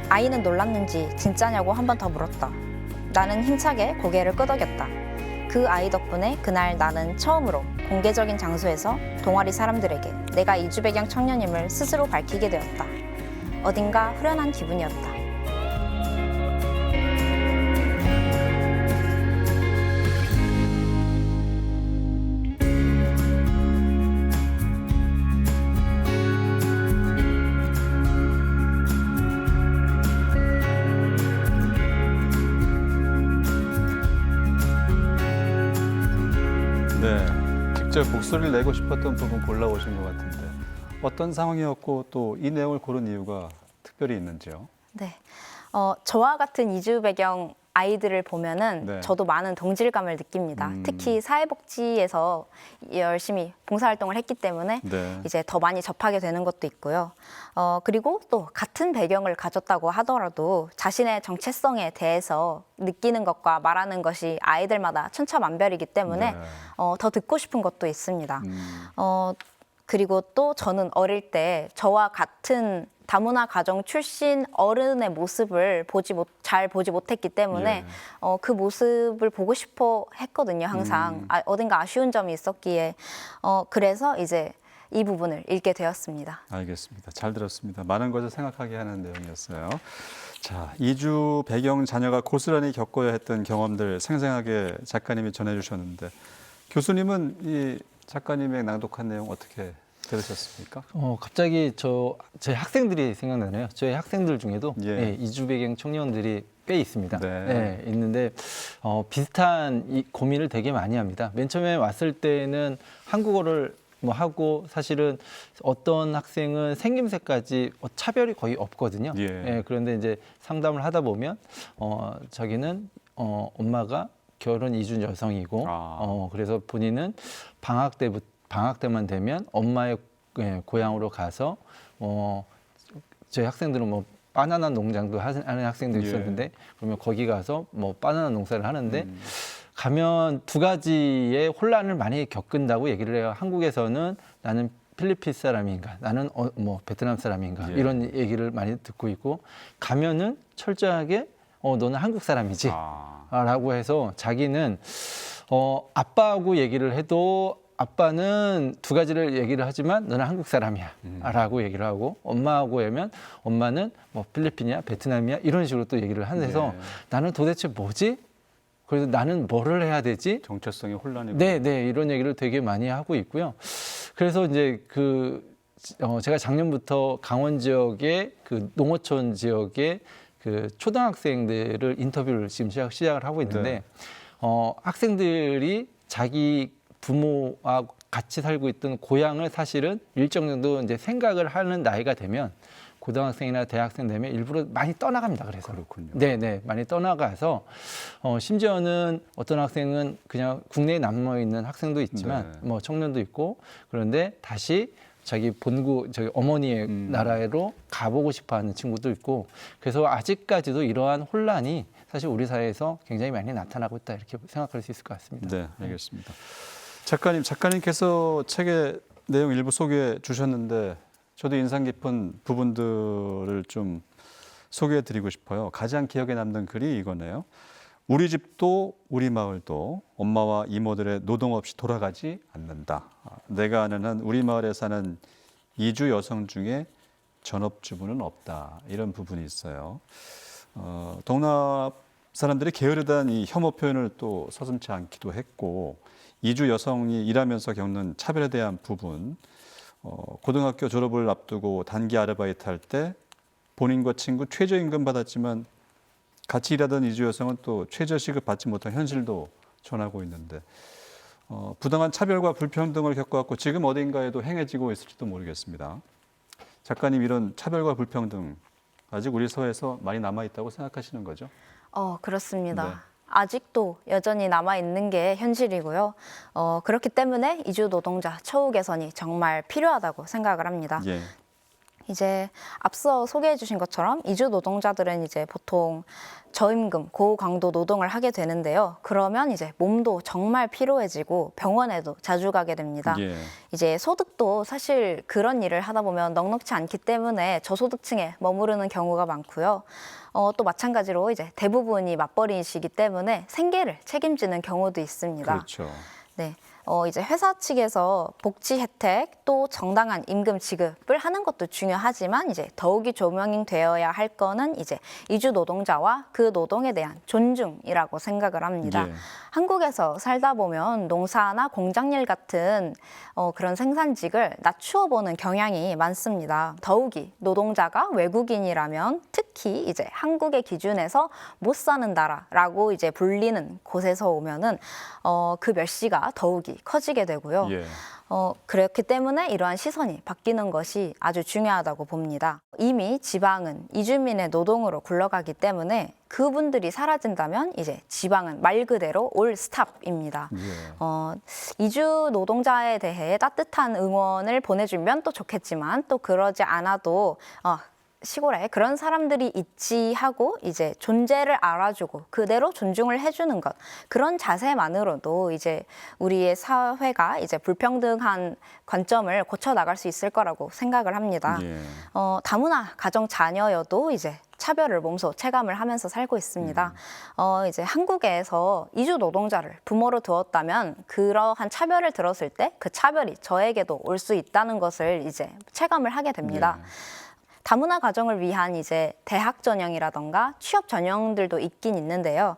아이는 놀랐는지 진짜냐고 한 번 더 물었다. 나는 힘차게 고개를 끄덕였다. 그 아이 덕분에 그날 나는 처음으로 공개적인 장소에서 동아리 사람들에게 내가 이주 배경 청년임을 스스로 밝히게 되었다. 어딘가 후련한 기분이었다. 네, 직접 목소리를 내고 싶었던 부분 골라오신 것 같은데 어떤 상황이었고 또 이 내용을 고른 이유가 특별히 있는지요? 네, 저와 같은 이주 배경 아이들을 보면은 네. 저도 많은 동질감을 느낍니다. 특히 사회복지에서 열심히 봉사활동을 했기 때문에 네. 이제 더 많이 접하게 되는 것도 있고요. 그리고 또 같은 배경을 가졌다고 하더라도 자신의 정체성에 대해서 느끼는 것과 말하는 것이 아이들마다 천차만별이기 때문에 네. 더 듣고 싶은 것도 있습니다. 그리고 또 저는 어릴 때 저와 같은 다문화 가정 출신 어른의 모습을 잘 보지 못했기 때문에 그 모습을 보고 싶어 했거든요. 항상 어딘가 아쉬운 점이 있었기에 그래서 이제 이 부분을 읽게 되었습니다. 알겠습니다. 잘 들었습니다. 많은 것을 생각하게 하는 내용이었어요. 자, 이주 배경 자녀가 고스란히 겪어야 했던 경험들 생생하게 작가님이 전해주셨는데 교수님은 이 작가님의 낭독한 내용 어떻게 들으셨습니까? 갑자기 제 학생들이 생각나네요. 저희 학생들 중에도 예. 예, 이주 배경 청년들이 꽤 있습니다. 네. 예, 있는데 비슷한 이 고민을 되게 많이 합니다. 맨 처음에 왔을 때는 한국어를 뭐 하고 사실은 어떤 학생은 생김새까지 차별이 거의 없거든요. 예. 예, 그런데 이제 상담을 하다 보면 자기는 엄마가 결혼 이주 여성이고 그래서 본인은 방학 때만 되면 엄마의 고향으로 가서 저희 학생들은 뭐 바나나 농장도 하는 학생도 예. 있었는데 그러면 거기 가서 뭐 바나나 농사를 하는데 가면 두 가지의 혼란을 많이 겪는다고 얘기를 해요. 한국에서는 나는 필리핀 사람인가, 나는 뭐 베트남 사람인가 예. 이런 얘기를 많이 듣고 있고 가면은 철저하게 너는 한국 사람이지 라고 해서 자기는 아빠하고 얘기를 해도 아빠는 두 가지를 얘기를 하지만 너는 한국 사람이야 라고 얘기를 하고 엄마하고 하면 엄마는 뭐 필리핀이야 베트남이야 이런 식으로 또 얘기를 하면서 예. 나는 도대체 뭐지? 그래서 나는 뭐를 해야 되지? 정체성의 혼란이 네, 이런 얘기를 되게 많이 하고 있고요. 그래서 이제 제가 작년부터 강원 지역의 그 농어촌 지역의 그 초등학생들을 인터뷰를 지금 시작을 하고 있는데 네. 학생들이 자기 부모와 같이 살고 있던 고향을 사실은 일정 정도 이제 생각을 하는 나이가 되면 고등학생이나 대학생 되면 일부러 많이 떠나갑니다. 그래서 그렇군요. 네, 많이 떠나가서 심지어는 어떤 학생은 그냥 국내에 남아 있는 학생도 있지만 네. 뭐 청년도 있고 그런데 다시 자기 저기 어머니의 나라로 가보고 싶어하는 친구도 있고 그래서 아직까지도 이러한 혼란이 사실 우리 사회에서 굉장히 많이 나타나고 있다 이렇게 생각할 수 있을 것 같습니다. 네, 알겠습니다. 작가님께서 책의 내용 일부 소개해 주셨는데 저도 인상 깊은 부분들을 좀 소개해 드리고 싶어요. 가장 기억에 남는 글이 이거네요. 우리 집도 우리 마을도 엄마와 이모들의 노동 없이 돌아가지 않는다. 내가 아는 한 우리 마을에 사는 이주 여성 중에 전업주부는 없다. 이런 부분이 있어요. 동남 사람들이 게으르다는 이 혐오 표현을 또 서슴지 않기도 했고 이주 여성이 일하면서 겪는 차별에 대한 부분 고등학교 졸업을 앞두고 단기 아르바이트 할 때 본인과 친구 최저임금 받았지만 같이 일하던 이주 여성은 또 최저시급 받지 못한 현실도 전하고 있는데 부당한 차별과 불평등을 겪어왔고 지금 어딘가에도 행해지고 있을지도 모르겠습니다. 작가님 이런 차별과 불평등 아직 우리 사회에서 많이 남아있다고 생각하시는 거죠? 그렇습니다. 네. 아직도 여전히 남아있는 게 현실이고요. 그렇기 때문에 이주 노동자 처우 개선이 정말 필요하다고 생각을 합니다. 예. 이제 앞서 소개해 주신 것처럼 이주 노동자들은 이제 보통 저임금, 고강도 노동을 하게 되는데요. 그러면 이제 몸도 정말 피로해지고 병원에도 자주 가게 됩니다. 예. 이제 소득도 사실 그런 일을 하다 보면 넉넉지 않기 때문에 저소득층에 머무르는 경우가 많고요. 또 마찬가지로 이제 대부분이 맞벌이시기 때문에 생계를 책임지는 경우도 있습니다. 그렇죠. 네. 이제 회사 측에서 복지 혜택 또 정당한 임금 지급을 하는 것도 중요하지만 이제 더욱이 조명되어야 할 거는 이제 이주 노동자와 그 노동에 대한 존중이라고 생각을 합니다. 예. 한국에서 살다 보면 농사나 공장일 같은 그런 생산직을 낮추어 보는 경향이 많습니다. 더욱이 노동자가 외국인이라면 특히 이제 한국의 기준에서 못 사는 나라라고 이제 불리는 곳에서 오면은 그 멸시가 더욱이 커지게 되고요. 예. 그렇기 때문에 이러한 시선이 바뀌는 것이 아주 중요하다고 봅니다. 이미 지방은 이주민의 노동으로 굴러가기 때문에 그분들이 사라진다면 이제 지방은 말 그대로 올 스탑입니다. 예. 이주 노동자에 대해 따뜻한 응원을 보내주면 또 좋겠지만 또 그러지 않아도 시골에 그런 사람들이 있지 하고 이제 존재를 알아주고 그대로 존중을 해주는 것, 그런 자세만으로도 이제 우리의 사회가 이제 불평등한 관점을 고쳐 나갈 수 있을 거라고 생각을 합니다. 예. 다문화 가정 자녀여도 이제 차별을 몸소 체감을 하면서 살고 있습니다. 이제 한국에서 이주 노동자를 부모로 두었다면 그러한 차별을 들었을 때 그 차별이 저에게도 올 수 있다는 것을 이제 체감을 하게 됩니다. 예. 다문화 가정을 위한 이제 대학 전형이라던가 취업 전형들도 있긴 있는데요.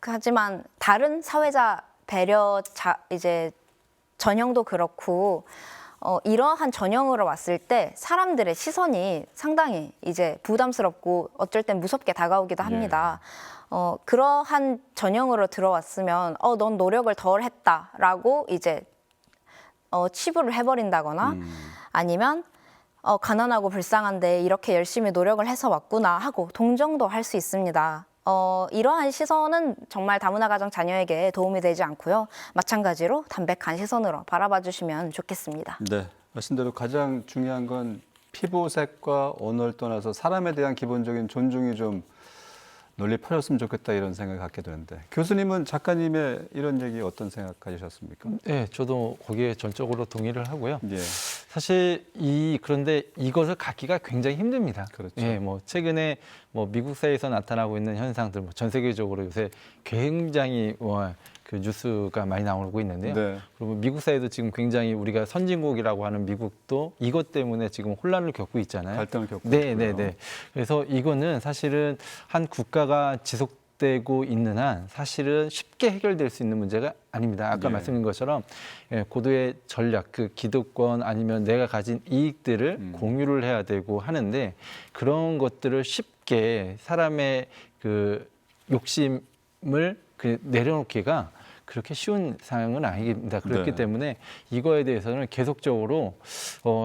하지만 다른 사회자 배려 이제 전형도 그렇고 이러한 전형으로 왔을 때 사람들의 시선이 상당히 이제 부담스럽고 어쩔 땐 무섭게 다가오기도 합니다. 그러한 전형으로 들어왔으면 넌 노력을 덜 했다라고 이제 치부를 해버린다거나 아니면 가난하고 불쌍한데 이렇게 열심히 노력을 해서 왔구나 하고 동정도 할 수 있습니다. 이러한 시선은 정말 다문화 가정 자녀에게 도움이 되지 않고요. 마찬가지로 담백한 시선으로 바라봐 주시면 좋겠습니다. 네, 말씀대로 가장 중요한 건 피부색과 언어를 떠나서 사람에 대한 기본적인 존중이 좀 널리 퍼졌으면 좋겠다 이런 생각을 갖게 되는데, 교수님은 작가님의 이런 얘기 어떤 생각 가지셨습니까? 네, 저도 거기에 전적으로 동의를 하고요. 예, 사실 그런데 이것을 갖기가 굉장히 힘듭니다. 그렇죠. 예, 최근에 미국 사회에서 나타나고 있는 현상들, 전 세계적으로 요새 굉장히 그 뉴스가 많이 나오고 있는데요. 네. 그리고 미국 사회도 지금 굉장히 우리가 선진국이라고 하는 미국도 이것 때문에 지금 혼란을 겪고 있잖아요. 갈등을 겪고 네, 있고요. 네, 네. 그래서 이거는 사실은 한 국가가 지속되고 있는 한 사실은 쉽게 해결될 수 있는 문제가 아닙니다. 아까 예. 말씀드린 것처럼 고도의 전략, 그 기득권 아니면 내가 가진 이익들을 공유를 해야 되고 하는데, 그런 것들을 쉽게 사람의 그 욕심을 내려놓기가 그렇게 쉬운 상황은 아닙니다. 그렇기 네. 때문에 이거에 대해서는 계속적으로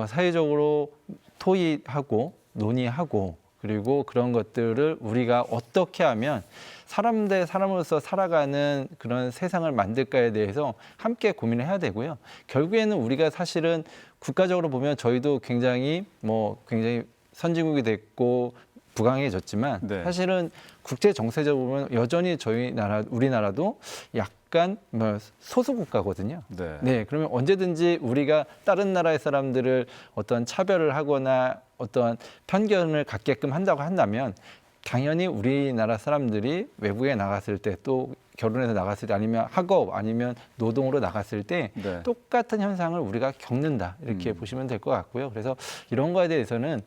사회적으로 토의하고 논의하고, 그리고 그런 것들을 우리가 어떻게 하면 사람 대 사람으로서 살아가는 그런 세상을 만들까에 대해서 함께 고민을 해야 되고요. 결국에는 우리가 사실은 국가적으로 보면 저희도 굉장히 선진국이 됐고 부강해졌지만 네. 사실은 국제 정세적으로 보면 여전히 우리나라도 약간 소수 국가거든요. 네. 네, 그러면 언제든지 우리가 다른 나라의 사람들을 어떤 차별을 하거나 어떤 편견을 갖게끔 한다고 한다면 당연히 우리나라 사람들이 외국에 나갔을 때, 또 결혼해서 나갔을 때, 아니면 학업 아니면 노동으로 나갔을 때 네. 똑같은 현상을 우리가 겪는다, 이렇게 보시면 될 것 같고요. 그래서 이런 거에 대해서는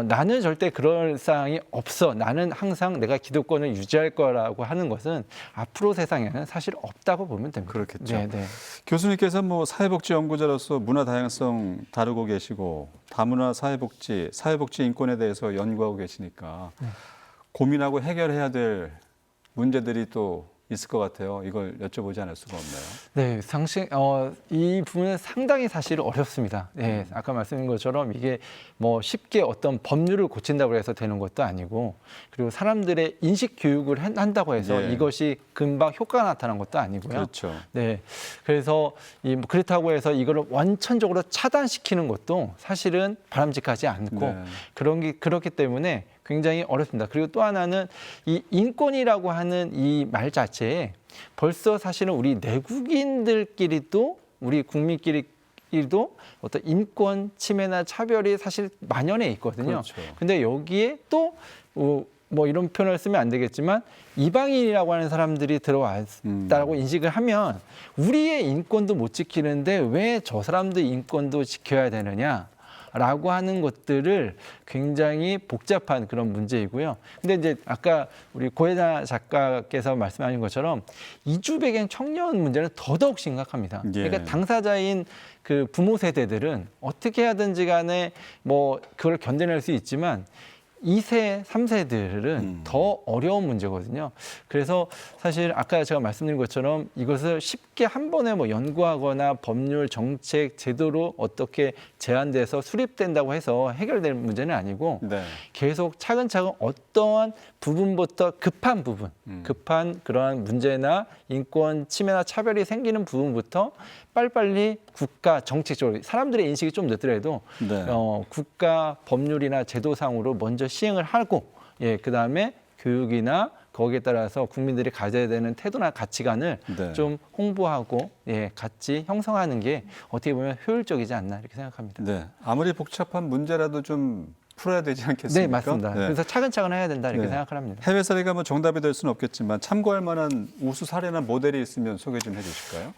나는 절대 그럴 상황이 없어, 나는 항상 내가 기득권을 유지할 거라고 하는 것은 앞으로 세상에는 사실 없다고 보면 됩니다. 그렇겠죠. 네, 네. 교수님께서 사회복지 연구자로서 문화 다양성 다루고 계시고 다문화 사회복지 인권에 대해서 연구하고 계시니까 고민하고 해결해야 될 문제들이 또 있을 것 같아요. 이걸 여쭤보지 않을 수가 없네요. 네, 이 부분은 상당히 사실 어렵습니다. 네, 아까 말씀드린 것처럼 이게 쉽게 어떤 법률을 고친다고 해서 되는 것도 아니고, 그리고 사람들의 인식 교육을 한다고 해서 예. 이것이 금방 효과가 나타난 것도 아니고요. 그렇죠. 네, 그래서 그렇다고 해서 이거를 원천적으로 차단시키는 것도 사실은 바람직하지 않고, 네. 그렇기 때문에 굉장히 어렵습니다. 그리고 또 하나는 이 인권이라고 하는 이 말 자체에 벌써 사실은 우리 내국인들끼리도, 우리 국민끼리도 어떤 인권 침해나 차별이 사실 만연해 있거든요. 그렇죠. 근데 여기에 또 이런 표현을 쓰면 안 되겠지만 이방인이라고 하는 사람들이 들어왔다고 인식을 하면 우리의 인권도 못 지키는데 왜 저 사람들 인권도 지켜야 되느냐? 라고 하는 것들을 굉장히 복잡한 그런 문제이고요. 근데 이제 아까 우리 고혜나 작가께서 말씀하신 것처럼 이주 배경 청년 문제는 더더욱 심각합니다. 예. 그러니까 당사자인 그 부모 세대들은 어떻게 하든지 간에 그걸 견뎌낼 수 있지만 2세, 3세들은 더 어려운 문제거든요. 그래서 사실 아까 제가 말씀드린 것처럼 이것을 쉽게 한 번에 연구하거나 법률, 정책, 제도로 어떻게 제한돼서 수립된다고 해서 해결될 문제는 아니고 네. 계속 차근차근 어떠한 부분부터 급한 부분, 급한 그러한 문제나 인권 침해나 차별이 생기는 부분부터 빨리빨리 국가 정책적으로 사람들의 인식이 좀 늦더라도 네. 국가 법률이나 제도상으로 먼저 시행을 하고 그다음에 교육이나 거기에 따라서 국민들이 가져야 되는 태도나 가치관을 네. 좀 홍보하고 같이 형성하는 게 어떻게 보면 효율적이지 않나 이렇게 생각합니다. 네. 아무리 복잡한 문제라도 좀 풀어야 되지 않겠습니까? 네, 맞습니다. 네. 그래서 차근차근 해야 된다 이렇게 네. 생각을 합니다. 해외 사례가 뭐 정답이 될 수는 없겠지만 참고할 만한 우수 사례나 모델이 있으면 소개 좀 해주실까요?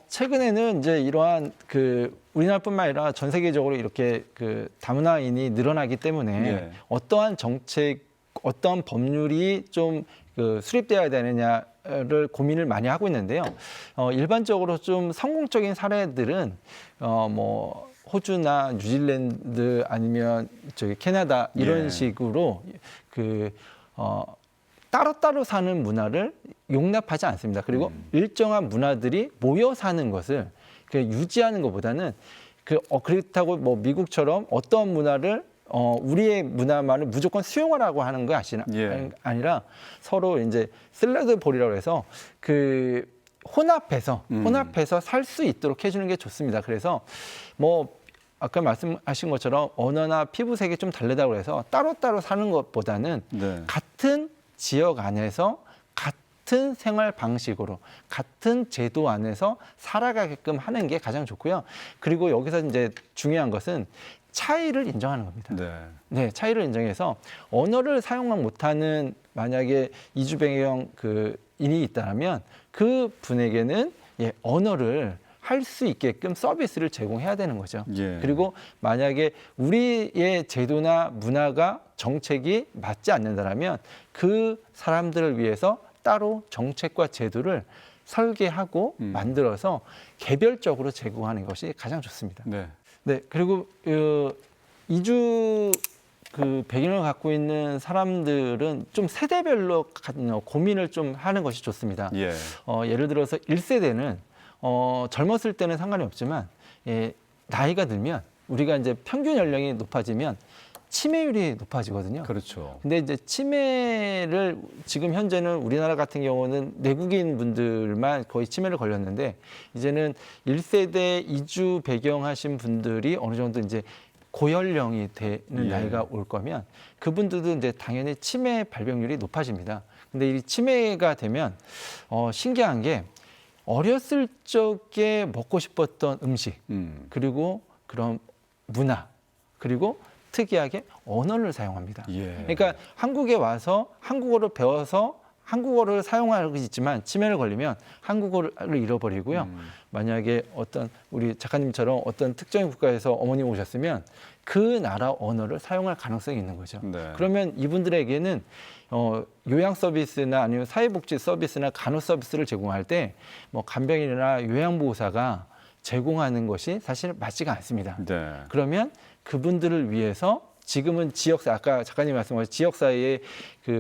최근에는 이제 이러한 우리나라뿐만 아니라 전 세계적으로 이렇게 다문화인이 늘어나기 때문에 네. 어떠한 정책, 어떠한 법률이 좀 수립되어야 되느냐를 고민을 많이 하고 있는데요. 일반적으로 좀 성공적인 사례들은 뭐 호주나 뉴질랜드 아니면 저기 캐나다 이런 예. 식으로 따로따로 사는 문화를 용납하지 않습니다. 그리고 일정한 문화들이 모여 사는 것을 유지하는 것보다는 그렇다고 뭐 미국처럼 어떤 문화를 우리의 문화만을 무조건 수용하라고 하는 거 아니라 서로 이제 슬래드 볼이라고 해서 혼합해서 살 수 있도록 해주는 게 좋습니다. 그래서 뭐 아까 말씀하신 것처럼 언어나 피부색이 좀 다르다고 해서 따로따로 사는 것보다는 네. 같은 지역 안에서 같은 생활 방식으로 같은 제도 안에서 살아가게끔 하는 게 가장 좋고요. 그리고 여기서 이제 중요한 것은 차이를 인정하는 겁니다. 네, 차이를 인정해서 언어를 사용만 못하는 만약에 이주 배경 인이 있다면 그 분에게는 언어를 할 수 있게끔 서비스를 제공해야 되는 거죠. 예. 그리고 만약에 우리의 제도나 문화가 정책이 맞지 않는다면 그 사람들을 위해서 따로 정책과 제도를 설계하고 만들어서 개별적으로 제공하는 것이 가장 좋습니다. 네. 네, 그리고 이주 배경을 갖고 있는 사람들은 좀 세대별로 고민을 좀 하는 것이 좋습니다. 예. 예를 들어서 1세대는 젊었을 때는 상관이 없지만 나이가 들면 우리가 이제 평균 연령이 높아지면 치매율이 높아지거든요. 그렇죠. 근데 이제 치매를 지금 현재는 우리나라 같은 경우는 내국인 분들만 거의 치매를 걸렸는데 이제는 1세대 이주 배경하신 분들이 어느 정도 이제 고연령이 되는 나이가 올 거면 그분들도 이제 당연히 치매 발병률이 높아집니다. 근데 이 치매가 되면 신기한 게 어렸을 적에 먹고 싶었던 음식 그리고 그런 문화 그리고 특이하게 언어를 사용합니다. 예. 그러니까 한국에 와서 한국어를 배워서 한국어를 사용하고 있지만 치매를 걸리면 한국어를 잃어버리고요. 만약에 어떤 우리 작가님처럼 어떤 특정인 국가에서 어머니 오셨으면 그 나라 언어를 사용할 가능성이 있는 거죠. 네. 그러면 이분들에게는 요양 서비스나 아니면 사회복지 서비스나 간호 서비스를 제공할 때 뭐 간병인이나 요양보호사가 제공하는 것이 사실 맞지가 않습니다. 네. 그러면 그분들을 위해서 지금은 지역사 아까 작가님 말씀하신 지역사회의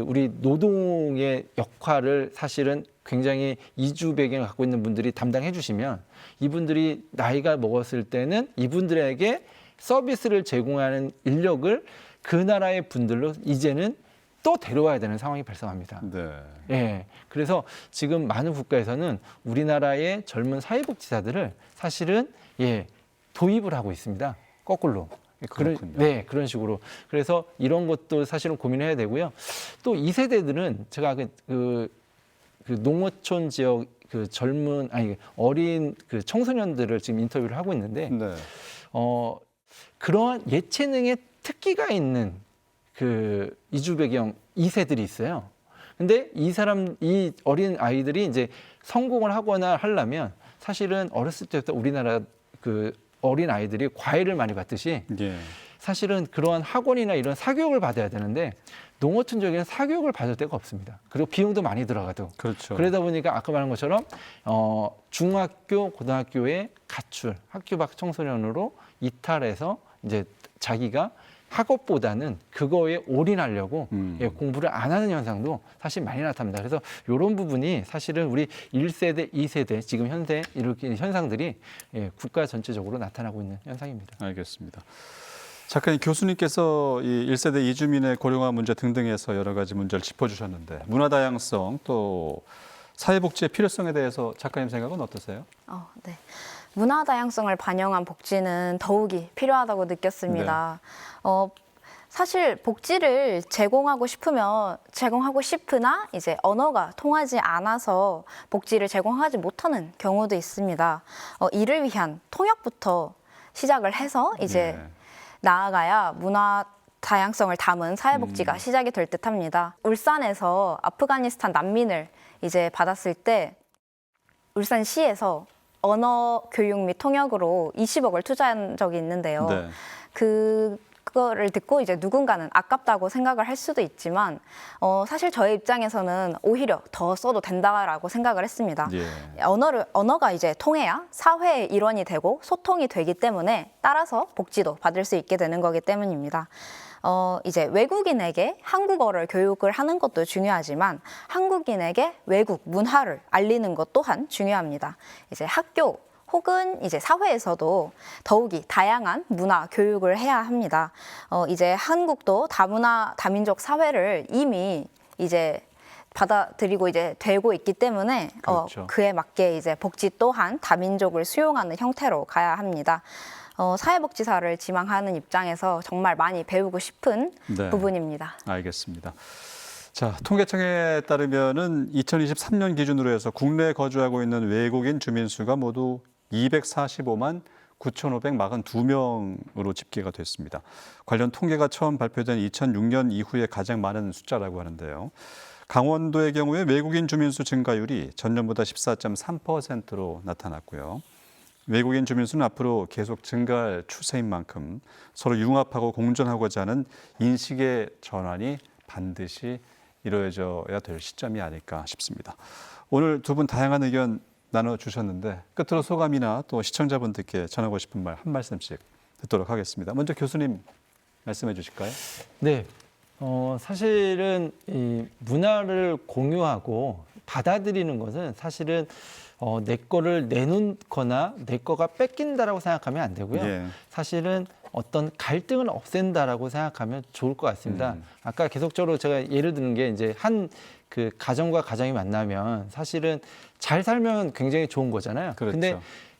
우리 노동의 역할을 사실은 굉장히 이주 배경을 갖고 있는 분들이 담당해 주시면 이분들이 나이가 먹었을 때는 이분들에게 서비스를 제공하는 인력을 그 나라의 분들로 이제는 또 데려와야 되는 상황이 발생합니다. 네. 예. 그래서 지금 많은 국가에서는 우리나라의 젊은 사회복지사들을 사실은 도입을 하고 있습니다. 거꾸로. 그렇군요. 그런 식으로. 그래서 이런 것도 사실은 고민해야 되고요. 또 2세대들은 제가 농어촌 지역 어린 청소년들을 지금 인터뷰를 하고 있는데 네. 그러한 예체능의 특기가 있는 이주 배경 2세들이 있어요. 근데 이 어린 아이들이 이제 성공을 하거나 하려면 사실은 어렸을 때부터 우리나라 어린 아이들이 과외를 많이 받듯이 예. 사실은 그러한 학원이나 이런 사교육을 받아야 되는데 농어촌 지역에는 사교육을 받을 데가 없습니다. 그리고 비용도 많이 들어가도. 그렇죠. 그러다 보니까 아까 말한 것처럼 중학교, 고등학교에 가출, 학교 밖 청소년으로 이탈해서 이제 자기가 학업보다는 그거에 올인하려고 공부를 안 하는 현상도 사실 많이 나타납니다. 그래서 이런 부분이 사실은 우리 1세대, 2세대 지금 현재 이렇게 현상들이 국가 전체적으로 나타나고 있는 현상입니다. 알겠습니다. 작가님, 교수님께서 이 1세대 이주민의 고령화 문제 등등에서 여러 가지 문제를 짚어주셨는데 문화 다양성 또 사회복지의 필요성에 대해서 작가님 생각은 어떠세요? 네. 문화 다양성을 반영한 복지는 더욱이 필요하다고 느꼈습니다. 사실 복지를 제공하고 싶으나 이제 언어가 통하지 않아서 복지를 제공하지 못하는 경우도 있습니다. 이를 위한 통역부터 시작을 해서 이제 예. 나아가야 문화 다양성을 담은 사회복지가 시작이 될 듯합니다. 울산에서 아프가니스탄 난민을 이제 받았을 때 울산시에서 언어 교육 및 통역으로 20억을 투자한 적이 있는데요. 네. 그거를 듣고 이제 누군가는 아깝다고 생각을 할 수도 있지만 사실 저의 입장에서는 오히려 더 써도 된다라고 생각을 했습니다. 예. 언어가 이제 통해야 사회의 일원이 되고 소통이 되기 때문에 따라서 복지도 받을 수 있게 되는 거기 때문입니다. 이제 외국인에게 한국어를 교육을 하는 것도 중요하지만 한국인에게 외국 문화를 알리는 것 또한 중요합니다. 이제 학교 혹은 이제 사회에서도 더욱이 다양한 문화 교육을 해야 합니다. 이제 한국도 다문화 다민족 사회를 이미 이제 받아들이고 이제 되고 있기 때문에 그렇죠. 그에 맞게 이제 복지 또한 다민족을 수용하는 형태로 가야 합니다. 사회복지사를 지망하는 입장에서 정말 많이 배우고 싶은 네. 부분입니다. 알겠습니다. 자, 통계청에 따르면은 2023년 기준으로 해서 국내에 거주하고 있는 외국인 주민 수가 모두 245만 9,542명으로 집계가 됐습니다. 관련 통계가 처음 발표된 2006년 이후에 가장 많은 숫자라고 하는데요. 강원도의 경우에 외국인 주민 수 증가율이 전년보다 14.3%로 나타났고요. 외국인 주민 수는 앞으로 계속 증가할 추세인 만큼 서로 융합하고 공존하고자 하는 인식의 전환이 반드시 이루어져야 될 시점이 아닐까 싶습니다. 오늘 두 분 다양한 의견 나눠주셨는데 끝으로 소감이나 또 시청자분들께 전하고 싶은 말 한 말씀씩 듣도록 하겠습니다. 먼저 교수님 말씀해 주실까요? 네, 사실은 이 문화를 공유하고 받아들이는 것은 사실은 내 거를 내놓거나 내 거가 뺏긴다라고 생각하면 안 되고요. 예. 사실은 어떤 갈등을 없앤다라고 생각하면 좋을 것 같습니다. 아까 계속적으로 제가 예를 드는 게 이제 한 그 가정과 가정이 만나면 사실은 잘 살면 굉장히 좋은 거잖아요. 그렇죠. 근데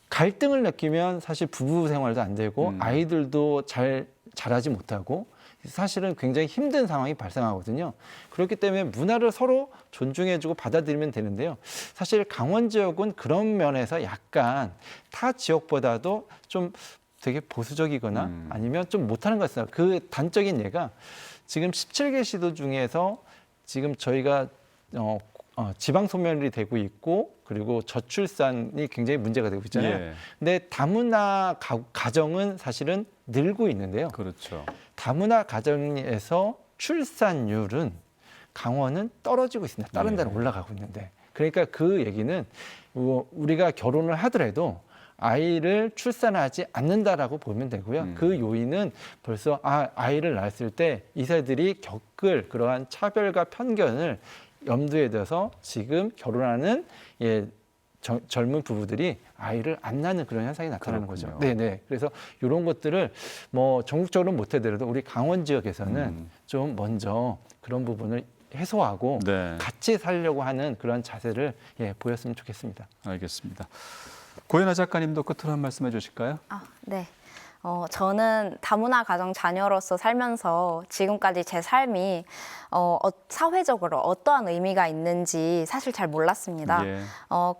갈등을 느끼면 사실 부부 생활도 안 되고 아이들도 자라지 못하고 사실은 굉장히 힘든 상황이 발생하거든요. 그렇기 때문에 문화를 서로 존중해주고 받아들이면 되는데요. 사실 강원 지역은 그런 면에서 약간 타 지역보다도 좀 되게 보수적이거나 아니면 좀 못하는 것 같습니다. 그 단적인 예가 지금 17개 시도 중에서 지금 저희가 지방 소멸이 되고 있고 그리고 저출산이 굉장히 문제가 되고 있잖아요. 예. 근데 다문화 가정은 사실은 늘고 있는데요. 그렇죠. 다문화 가정에서 출산율은 강원은 떨어지고 있습니다. 다른 데는 올라가고 있는데. 그러니까 그 얘기는 우리가 결혼을 하더라도 아이를 출산하지 않는다라고 보면 되고요. 그 요인은 벌써 아이를 낳았을 때 이세들이 겪을 그러한 차별과 편견을 염두에 둬서 지금 결혼하는 젊은 부부들이 아이를 안 낳는 그런 현상이 나타나는 그렇군요. 거죠. 네네. 그래서 이런 것들을 뭐 전국적으로 못하더라도 우리 강원 지역에서는 좀 먼저 그런 부분을 해소하고 네. 같이 살려고 하는 그런 자세를 보였으면 좋겠습니다. 알겠습니다. 고연아 작가님도 끝으로 한 말씀 해주실까요? 네. 저는 다문화 가정 자녀로서 살면서 지금까지 제 삶이 사회적으로 어떠한 의미가 있는지 사실 잘 몰랐습니다. 예.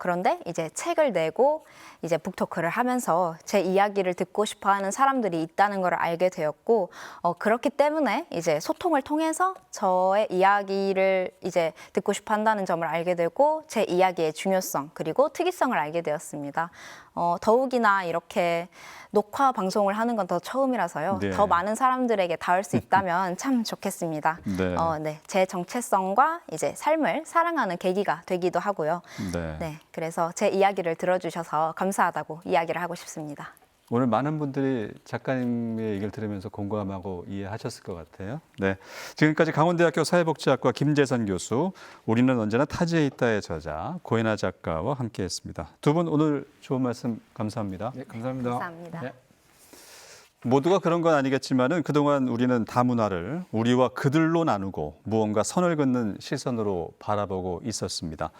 그런데 이제 책을 내고 이제 북토크를 하면서 제 이야기를 듣고 싶어하는 사람들이 있다는 걸 알게 되었고 그렇기 때문에 이제 소통을 통해서 저의 이야기를 이제 듣고 싶어한다는 점을 알게 되고 제 이야기의 중요성 그리고 특이성을 알게 되었습니다. 더욱이나 이렇게 녹화 방송을 하는 건 더 처음이라서요. 네. 더 많은 사람들에게 닿을 수 있다면 참 좋겠습니다. 네. 네, 제 정체성과 이제 삶을 사랑하는 계기가 되기도 하고요. 네. 네, 그래서 제 이야기를 들어주셔서 감사하다고 이야기를 하고 싶습니다. 오늘 많은 분들이 작가님의 얘기를 들으면서 공감하고 이해하셨을 것 같아요. 네, 지금까지 강원대학교 사회복지학과 김재선 교수, 우리는 언제나 타지에 있다의 저자 고연아 작가와 함께했습니다. 두 분 오늘 좋은 말씀 감사합니다. 네, 감사합니다. 감사합니다. 네. 모두가 그런 건 아니겠지만은 그동안 우리는 다문화를 우리와 그들로 나누고 무언가 선을 긋는 시선으로 바라보고 있었습니다.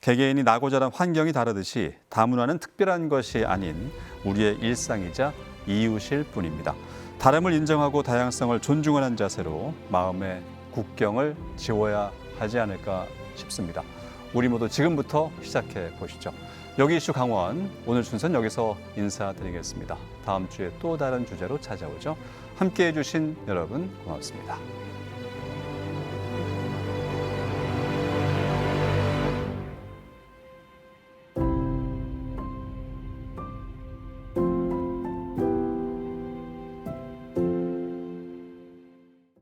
개개인이 나고 자란 환경이 다르듯이 다문화는 특별한 것이 아닌 우리의 일상이자 이웃일 뿐입니다. 다름을 인정하고 다양성을 존중하는 자세로 마음의 국경을 지워야 하지 않을까 싶습니다. 우리 모두 지금부터 시작해 보시죠. 여기 이슈 강원, 오늘 순서는 여기서 인사드리겠습니다. 다음 주에 또 다른 주제로 찾아오죠. 함께해 주신 여러분 고맙습니다.